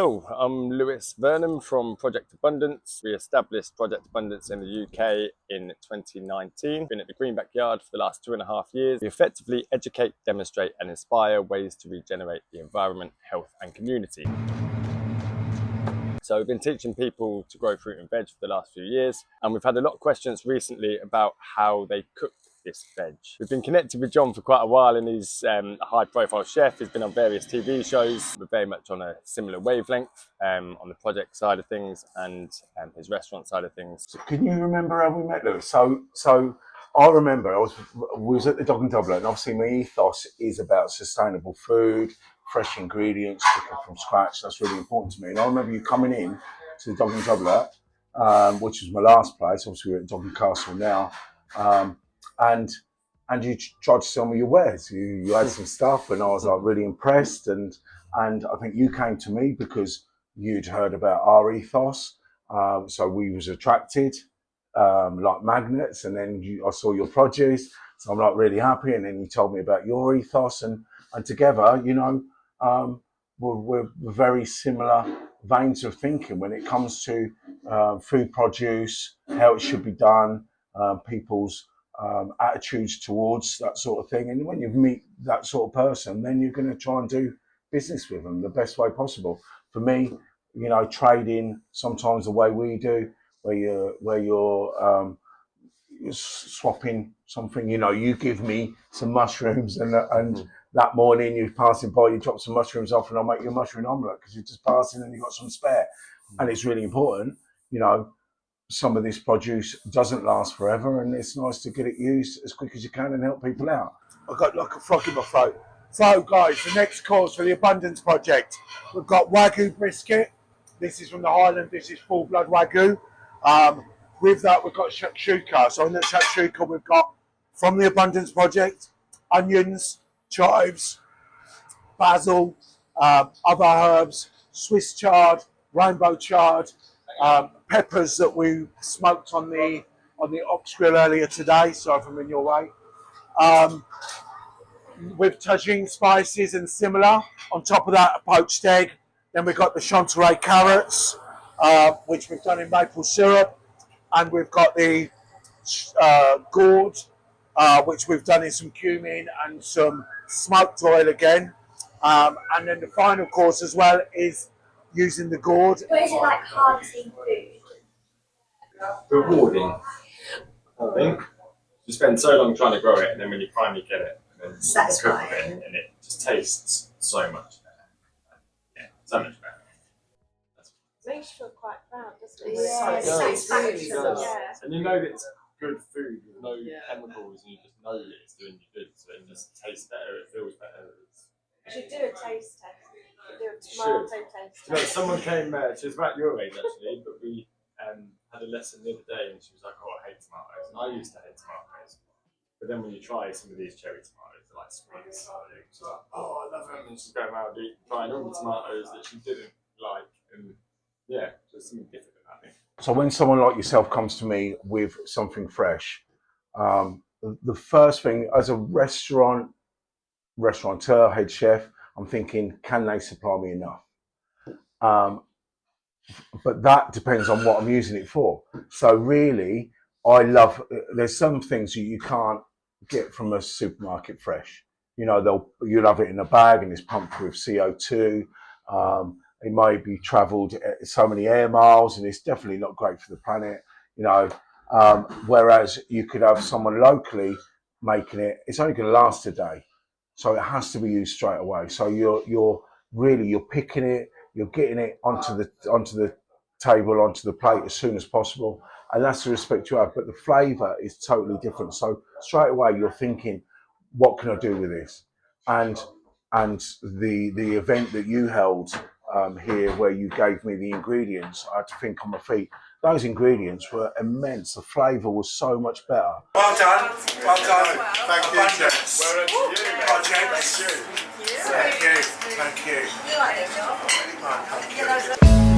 Hello, I'm Lewis Vernon from Project Abundance. We established Project Abundance in the UK in 2019. Been at the Green Backyard for the last 2.5 years. We effectively educate, demonstrate and inspire ways to regenerate the environment, health and community. So we've been teaching people to grow fruit and veg for the last few years, and we've had a lot of questions recently about how they cook this veg. We've been connected with John for quite a while, and he's a high-profile chef. He's been on various TV shows. We're very much on a similar wavelength on the project side of things and his restaurant side of things. So can you remember how we met, Lewis? So I remember we was at the Dog and Doubler, and obviously my ethos is about sustainable food, fresh ingredients, cooking from scratch. That's really important to me. And I remember you coming in to the Dog and Doubler, which was my last place. Obviously we're at Dog and Castle now. And you tried to sell me your wares. You had some stuff, and I was like really impressed. And I think you came to me because you'd heard about our ethos. So we was attracted like magnets. And then I saw your produce, so I'm like really happy. And then you told me about your ethos, and together, you know, we're very similar veins of thinking when it comes to food produce, how it should be done, people's attitudes towards that sort of thing. And when you meet that sort of person, then you're going to try and do business with them the best way possible. For me, you know, trading sometimes the way we do, where you're swapping something. You know, you give me some mushrooms, and that morning you're passing by, you drop some mushrooms off, and I'll make you a mushroom omelette because you're just passing and you've got some spare. And it's really important, you know. Some of this produce doesn't last forever, and it's nice to get it used as quick as you can and help people out. I've got like a frog in my throat. So guys, the next course for the Abundance Project, we've got Wagyu brisket. This is from the Highland, this is full blood Wagyu. With that we've got shakshuka. So in the shakshuka we've got, from the Abundance Project, onions, chives, basil, other herbs, Swiss chard, rainbow chard, peppers that we smoked on the ox grill earlier today. Sorry if I'm in your way. With tagine spices and similar. On top of that, a poached egg. Then we've got the chanterelle carrots, which we've done in maple syrup, and we've got the gourd, which we've done in some cumin and some smoked oil again. And then the final course as well is using the gourd. What is it like harvesting food? Rewarding, I think. You spend so long trying to grow it, and then when you finally get it, and then satisfying, you cook it, and it just tastes so much better. Yeah, so much better. It makes you feel quite proud, doesn't it? Yeah, So satisfaction. really does. Yeah. And you know that it's good food with no chemicals, and you just know that it's doing you good, so it just tastes better, it feels better. You should do a taste test. You should do a tomato taste You know, test. someone came, she was about your age actually, but we had a lesson the other day, and she was like, "Oh, I hate tomatoes," and I used to hate tomatoes. But then when you try some of these cherry tomatoes, they're like sweet. She's like, "Oh, I love them," and she's going around trying all the tomatoes that she didn't like, and yeah, just something different, I think. So when someone like yourself comes to me with something fresh, the first thing as a restaurateur, head chef, I'm thinking, can they supply me enough? But that depends on what I'm using it for. So really, there's some things you can't get from a supermarket fresh. You know, you'll have it in a bag and it's pumped with CO2. It may be travelled so many air miles, and it's definitely not great for the planet. You know, whereas you could have someone locally making it, it's only going to last a day. So it has to be used straight away. So you're picking it, you're getting it onto the table, onto the plate as soon as possible, and that's the respect you have. But the flavour is totally different. So straight away you're thinking, what can I do with this? And the event that you held here, where you gave me the ingredients, I had to think on my feet. Those ingredients were immense. The flavour was so much better. Well done. Well done. Thank you, James. Well done to you. Projects. Thank you. Thank you. You like it, John? Thank you.